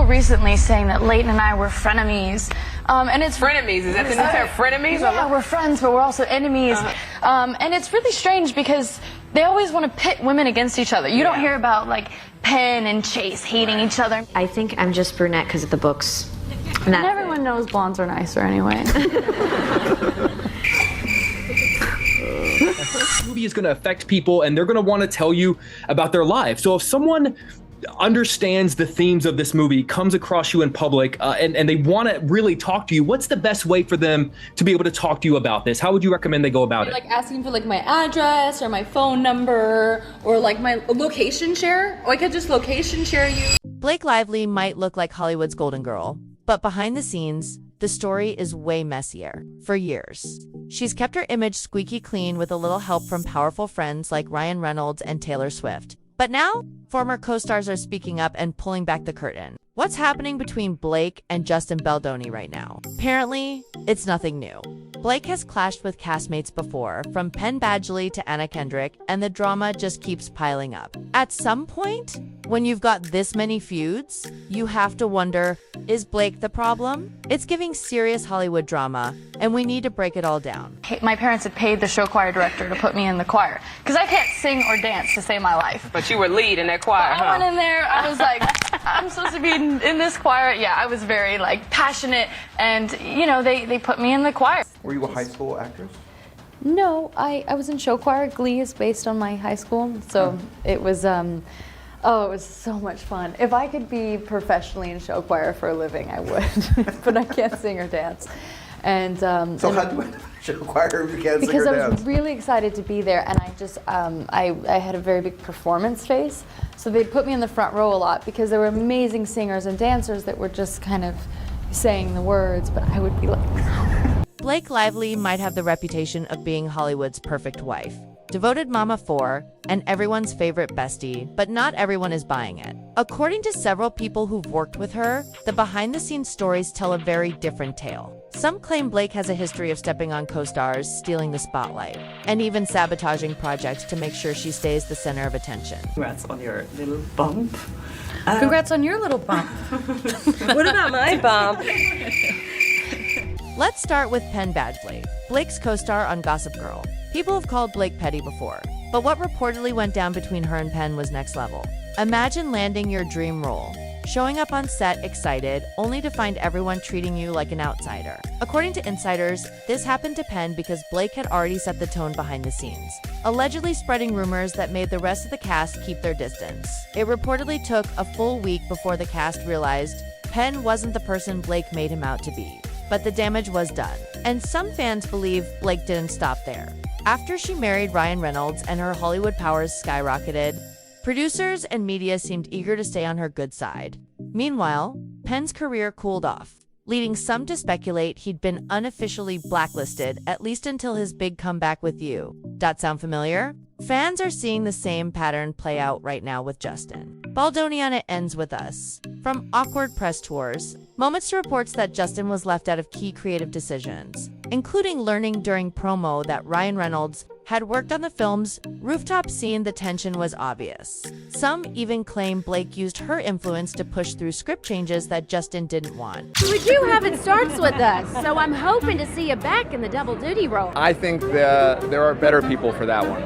recently saying that Leighton and I were frenemies. And it's frenemies. Is that the new term, frenemies? Yeah, we're friends, but we're also enemies. And it's really strange because they always want to pit women against each other. You don't hear about like Penn and Chase hating each other. I think I'm just brunette because of the books. And everyone knows blondes are nicer anyway. This movie is going to affect people, and they're going to want to tell you about their lives. So if someone understands the themes of this movie, comes across you in public, and they want to really talk to you, what's the best way for them to be able to talk to you about this? How would you recommend they go about it? Like asking for like my address or my phone number or like my location share? Or I could just location share you. Blake Lively might look like Hollywood's golden girl, but behind the scenes, the story is way messier. For years, she's kept her image squeaky clean with a little help from powerful friends like Ryan Reynolds and Taylor Swift. But now, former co-stars are speaking up and pulling back the curtain. What's happening between Blake and Justin Baldoni right now? Apparently, it's nothing new. Blake has clashed with castmates before, from Penn Badgley to Anna Kendrick, and the drama just keeps piling up. At some point, when you've got this many feuds, you have to wonder, is Blake the problem? It's giving serious Hollywood drama, and we need to break it all down. My parents had paid the show choir director to put me in the choir, because I can't sing or dance to save my life. But you were lead in that choir, huh? I went in there, I was like, I'm supposed to be in this choir. Yeah, I was very like passionate, and you know, they put me in the choir. Were you a high school actress? No, I was in show choir. Glee is based on my high school, so it was it was so much fun. If I could be professionally in show choir for a living, I would, but I can't sing or dance. And so how do you end up in show choir if you can't sing or because dance? I was really excited to be there, and I just I had a very big performance face, so they put me in the front row a lot because there were amazing singers and dancers that were just kind of saying the words, but I would be like. Blake Lively might have the reputation of being Hollywood's perfect wife, devoted mama for, and everyone's favorite bestie, but not everyone is buying it. According to several people who've worked with her, the behind-the-scenes stories tell a very different tale. Some claim Blake has a history of stepping on co-stars, stealing the spotlight, and even sabotaging projects to make sure she stays the center of attention. Congrats on your little bump. Congrats on your little bump. What about my bump? Let's start with Penn Badgley, Blake's co-star on Gossip Girl. People have called Blake petty before, but what reportedly went down between her and Penn was next level. Imagine landing your dream role, showing up on set excited, only to find everyone treating you like an outsider. According to insiders, this happened to Penn because Blake had already set the tone behind the scenes, allegedly spreading rumors that made the rest of the cast keep their distance. It reportedly took a full week before the cast realized Penn wasn't the person Blake made him out to be. But the damage was done. And some fans believe Blake didn't stop there. After she married Ryan Reynolds and her Hollywood powers skyrocketed, producers and media seemed eager to stay on her good side. Meanwhile, Penn's career cooled off, leading some to speculate he'd been unofficially blacklisted, at least until his big comeback with You. That sound familiar? Fans are seeing the same pattern play out right now with Justin. Baldoni on It Ends With Us. From awkward press tours, moments to reports that Justin was left out of key creative decisions, including learning during promo that Ryan Reynolds had worked on the film's rooftop scene. The tension was obvious. Some even claim Blake used her influence to push through script changes that Justin didn't want. We do have It Starts With Us, so I'm hoping to see you back in the double duty role. I think there are better people for that one.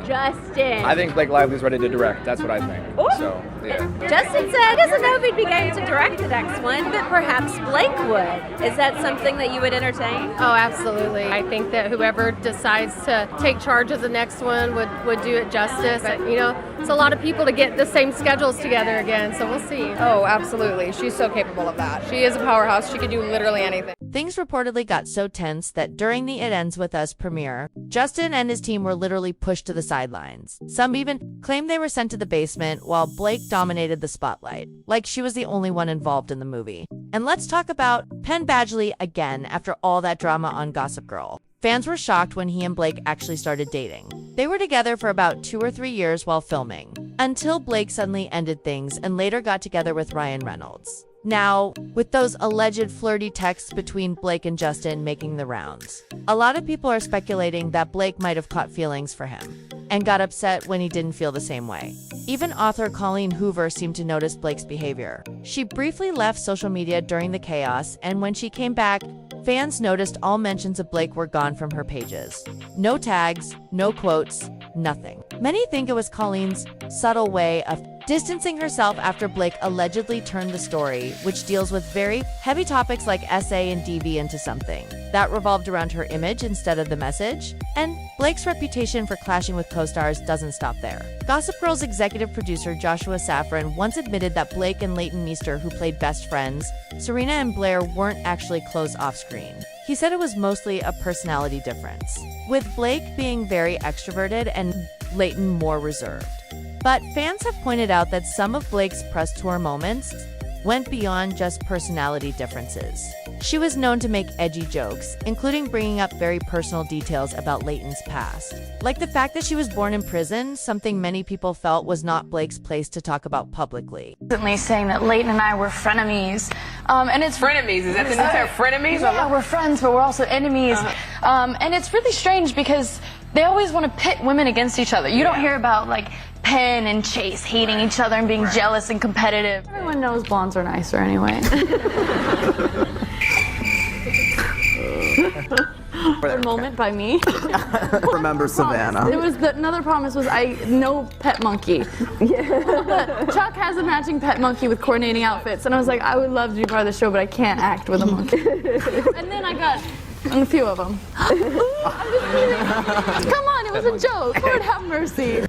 Justin. I think Blake Lively's ready to direct. That's what I think. Ooh. So, yeah. Justin said he doesn't know if he'd be game to direct the next one, but perhaps Blake would. Is that something that you would entertain? Oh, absolutely. I think that whoever decides to take charge of the next one would do it justice. But, you know, it's a lot of people to get the same schedules together again, so we'll see. Oh, absolutely. She's so capable of that. She is a powerhouse. She could do literally anything. Things reportedly got so tense that during the It Ends With Us premiere, Justin and his team were literally pushed to the sidelines. Some even claimed they were sent to the basement while Blake dominated the spotlight, like she was the only one involved in the movie. And let's talk about Penn Badgley again after all that drama on Gossip Girl. Fans were shocked when he and Blake actually started dating. They were together for about 2 or 3 years while filming, until Blake suddenly ended things and later got together with Reynolds. Now, with those alleged flirty texts between Blake and Justin making the rounds, a lot of people are speculating that Blake might have caught feelings for him and got upset when he didn't feel the same way. Even author Colleen Hoover seemed to notice Blake's behavior. She briefly left social media during the chaos, and when she came back, fans noticed all mentions of Blake were gone from her pages. No tags, no quotes, nothing. Many think it was Colleen's subtle way of distancing herself after Blake allegedly turned the story, which deals with very heavy topics like SA and DV, into something that revolved around her image instead of the message. And Blake's reputation for clashing with co-stars doesn't stop there. Gossip Girl's executive producer Joshua Safran once admitted that Blake and Leighton Meester, who played best friends, Serena and Blair, weren't actually close off-screen. He said it was mostly a personality difference, with Blake being very extroverted and Leighton more reserved. But fans have pointed out that some of Blake's press tour moments went beyond just personality differences. She was known to make edgy jokes, including bringing up very personal details about Leighton's past. Like the fact that she was born in prison, something many people felt was not Blake's place to talk about publicly. Saying that Leighton and I were frenemies. And it's frenemies. Is that the new term, frenemies? Yeah, we're friends, but we're also enemies. And it's really strange because they always want to pit women against each other. You don't hear about like Penn and Chase hating each other and being jealous and competitive. Everyone knows blondes are nicer anyway. A moment by me. Remember Savannah. It was another promise was no pet monkey. Yeah. Chuck has a matching pet monkey with coordinating outfits, and I was like, I would love to be part of the show, but I can't act with a monkey. And then I got a few of them. Come on, it was a joke. Lord have mercy.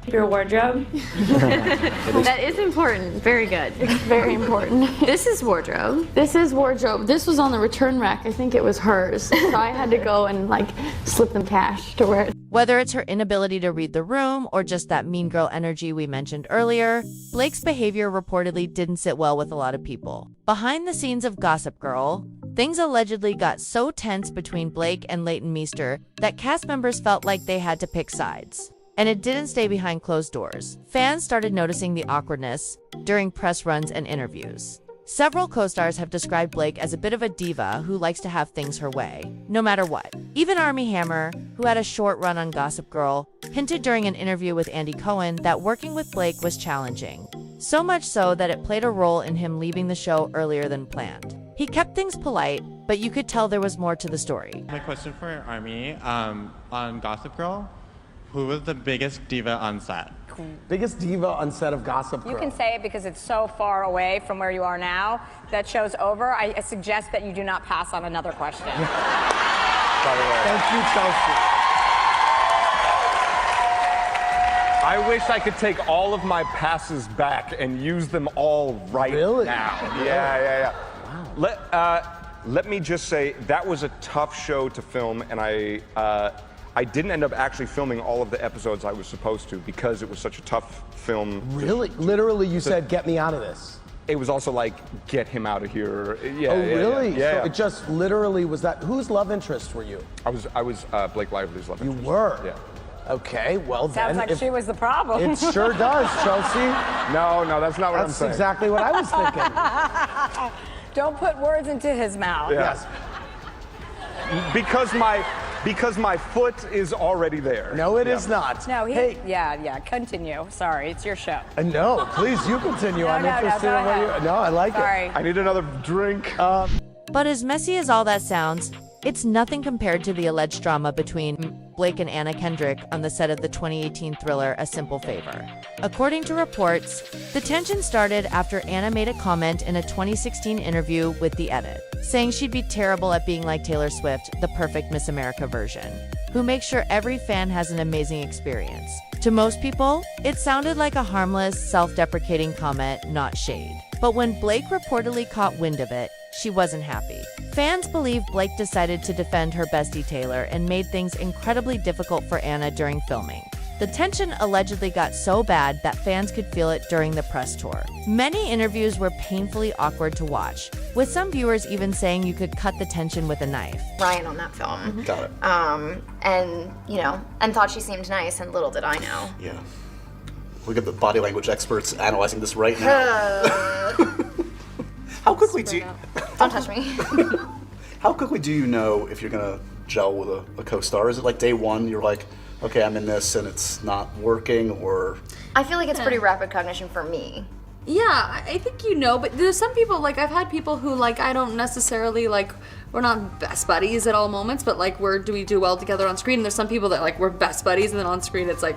Your wardrobe? That is important. Very good. It's very important. This is wardrobe. This is wardrobe. This was on the return rack. I think it was hers. So I had to go and like slip them cash to wear it. Whether it's her inability to read the room or just that mean girl energy we mentioned earlier, Blake's behavior reportedly didn't sit well with a lot of people. Behind the scenes of Gossip Girl, things allegedly got so tense between Blake and Leighton Meester that cast members felt like they had to pick sides. And it didn't stay behind closed doors. Fans started noticing the awkwardness during press runs and interviews. Several co-stars have described Blake as a bit of a diva who likes to have things her way, no matter what. Even Armie Hammer, who had a short run on Gossip Girl, hinted during an interview with Andy Cohen that working with Blake was challenging. So much so that it played a role in him leaving the show earlier than planned. He kept things polite, but you could tell there was more to the story. My question for Armie, on Gossip Girl, who was the biggest diva on set? Biggest diva on set of Gossip Girl. You can say it because it's so far away from where you are now. That show's over. I suggest that you do not pass on another question. By the way. Thank you, Chelsea. I wish I could take all of my passes back and use them all right now. Yeah. Wow. Let me just say, that was a tough show to film, and I didn't end up actually filming all of the episodes I was supposed to because it was such a tough film. Really? Literally, you said, get me out of this. It was also like, get him out of here. Yeah. Oh, really? Yeah. So it just literally was that. Whose love interest were you? I was Blake Lively's love interest. You were? Yeah. Okay, well then. Sounds like she was the problem. It sure does, Chelsea. No, that's not what I'm saying. That's exactly what I was thinking. Don't put words into his mouth. Yeah. Yes. Because my foot is already there. No, it is not. No, yeah, continue. Sorry, it's your show. No, please, you continue. I'm interested in what you. No, I like it. I need another drink. But as messy as all that sounds, it's nothing compared to the alleged drama between Blake and Anna Kendrick on the set of the 2018 thriller A Simple Favor. According to reports, the tension started after Anna made a comment in a 2016 interview with The Edit, saying she'd be terrible at being like Taylor Swift, the perfect Miss America version, who makes sure every fan has an amazing experience. To most people, it sounded like a harmless, self-deprecating comment, not shade. But when Blake reportedly caught wind of it, she wasn't happy. Fans believe Blake decided to defend her bestie Taylor and made things incredibly difficult for Anna during filming. The tension allegedly got so bad that fans could feel it during the press tour. Many interviews were painfully awkward to watch, with some viewers even saying you could cut the tension with a knife. Ryan on that film. Got it. And thought she seemed nice, and little did I know. Yeah. we get the body language experts analyzing this right now. How quickly do you... Don't touch me. How quickly do you know if you're gonna gel with a co-star? Is it like day one, you're like, okay, I'm in this and it's not working, or... I feel like it's pretty rapid cognition for me. Yeah, I think you know, but there's some people, like, I've had people who, like, I don't necessarily, like, we're not best buddies at all moments, but, like, do we do well together on screen? And there's some people that, like, we're best buddies, and then on screen it's like...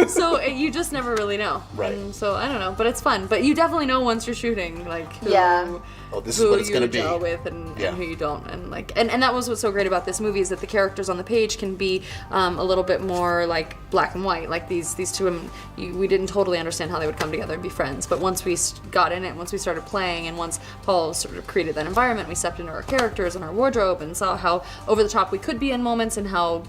So you just never really know. Right. And so, I don't know, but it's fun. But you definitely know once you're shooting, like, who... Yeah. Oh, this is what it's you gonna be. gel with and who you don't, and like and that was what's so great about this movie is that the characters on the page can be a little bit more like black and white. Like these two women, we didn't totally understand how they would come together and be friends, but once we got in it, once we started playing, and once Paul sort of created that environment, we stepped into our characters and our wardrobe and saw how over the top we could be in moments and how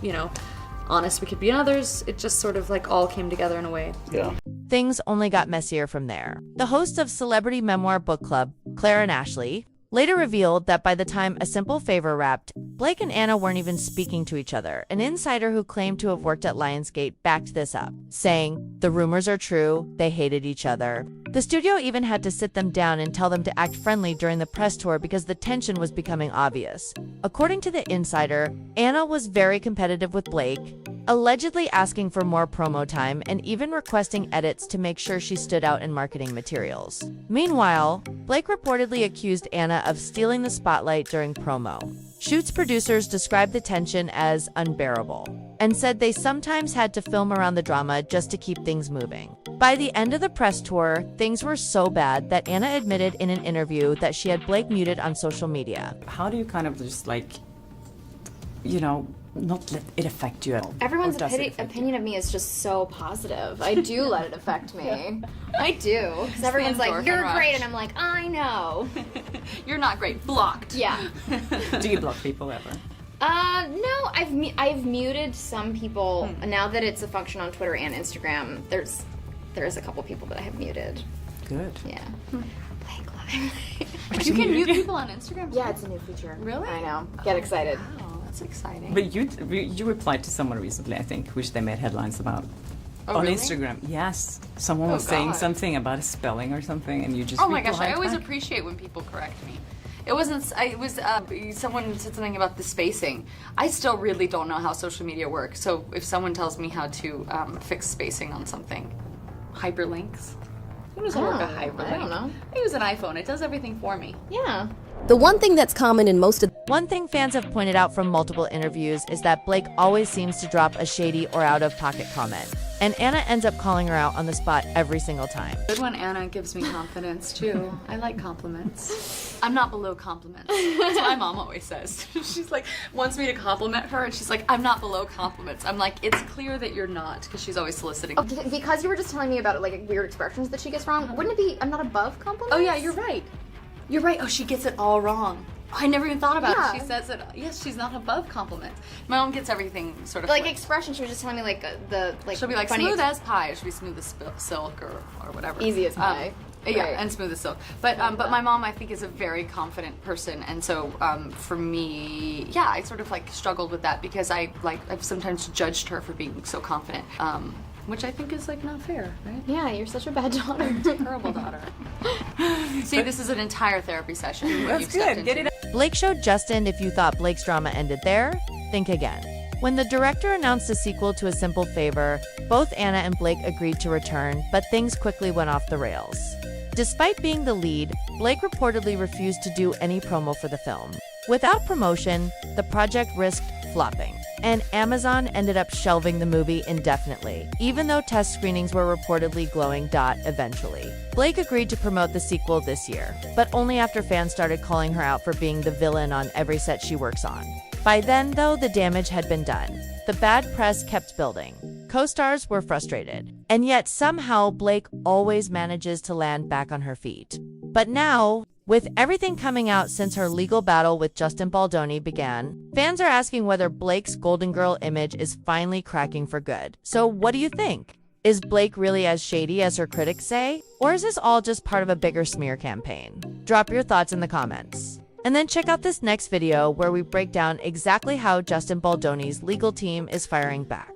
honest we could be in others. It just sort of like all came together in a way. Yeah. Things only got messier from there. The hosts of Celebrity Memoir Book Club, Claire and Ashley, later revealed that by the time A Simple Favor wrapped, Blake and Anna weren't even speaking to each other. An insider who claimed to have worked at Lionsgate backed this up, saying, "The rumors are true, they hated each other." The studio even had to sit them down and tell them to act friendly during the press tour because the tension was becoming obvious. According to the insider, Anna was very competitive with Blake, allegedly asking for more promo time and even requesting edits to make sure she stood out in marketing materials. Meanwhile, Blake reportedly accused Anna of stealing the spotlight during promo. Shoot's producers described the tension as unbearable and said they sometimes had to film around the drama just to keep things moving. By the end of the press tour, things were so bad that Anna admitted in an interview that she had Blake muted on social media. How do you kind of just not let it affect you at all? Everyone's opinion of me is just so positive. I do let it affect me. I do. Because everyone's like, you're great, and I'm like, I know. You're not great. Blocked. Yeah. Do you block people ever? No, I've muted some people. Now that it's a function on Twitter and Instagram, there's a couple people that I have muted. Good. Yeah. You can mute people on Instagram? Yeah, it's a new feature. Really? I know. Get excited. Wow, that's exciting. But you replied to someone recently, I think, which they made headlines about. Oh, on really? Instagram, yes. Someone was saying something about a spelling or something, and you just Oh my gosh, I replied always back. appreciate when people correct me. It wasn't, someone said something about the spacing. I still really don't know how social media works, so if someone tells me how to fix spacing on something, hyperlinks. Who knows how to work a hyperlink? I don't know. I use an iPhone, it does everything for me. Yeah. The one thing that's common in most of... One thing fans have pointed out from multiple interviews is that Blake always seems to drop a shady or out-of-pocket comment, and Anna ends up calling her out on the spot every single time. Good one, Anna gives me confidence too. I like compliments. I'm not below compliments. That's what my mom always says. She's like, wants me to compliment her, and she's like, I'm not below compliments. I'm like, it's clear that you're not, because she's always soliciting. Oh, because you were just telling me about like weird expressions that she gets wrong, wouldn't it be, I'm not above compliments? Oh yeah, you're right. You're right. Oh, she gets it all wrong. I never even thought about Yeah. it. She says it. Yes, she's not above compliments. My mom gets everything sort of Like flipped. expression, she was just telling me like the like. She'll be like funny smooth as pie. She'll be smooth as silk or whatever. Easy as pie. Yeah, Right. and smooth as silk. But my mom, I think, is a very confident person, and so for me, yeah, I sort of like struggled with that because I've sometimes judged her for being so confident. Which I think is like not fair, right? Yeah, you're such a bad daughter. Terrible daughter. See, this is an entire therapy session. That's you've stepped good. Get into. it out. Blake showed Justin if you thought Blake's drama ended there, think again. When the director announced a sequel to A Simple Favor, both Anna and Blake agreed to return, but things quickly went off the rails. Despite being the lead, Blake reportedly refused to do any promo for the film. Without promotion, the project risked flopping, and Amazon ended up shelving the movie indefinitely, even though test screenings were reportedly glowing. Eventually, Blake agreed to promote the sequel this year, but only after fans started calling her out for being the villain on every set she works on. By then, though, the damage had been done. The bad press kept building. Co-stars were frustrated, and yet somehow Blake always manages to land back on her feet. But now, with everything coming out since her legal battle with Justin Baldoni began, fans are asking whether Blake's Golden Girl image is finally cracking for good. So what do you think? Is Blake really as shady as her critics say? Or is this all just part of a bigger smear campaign? Drop your thoughts in the comments. And then check out this next video where we break down exactly how Justin Baldoni's legal team is firing back.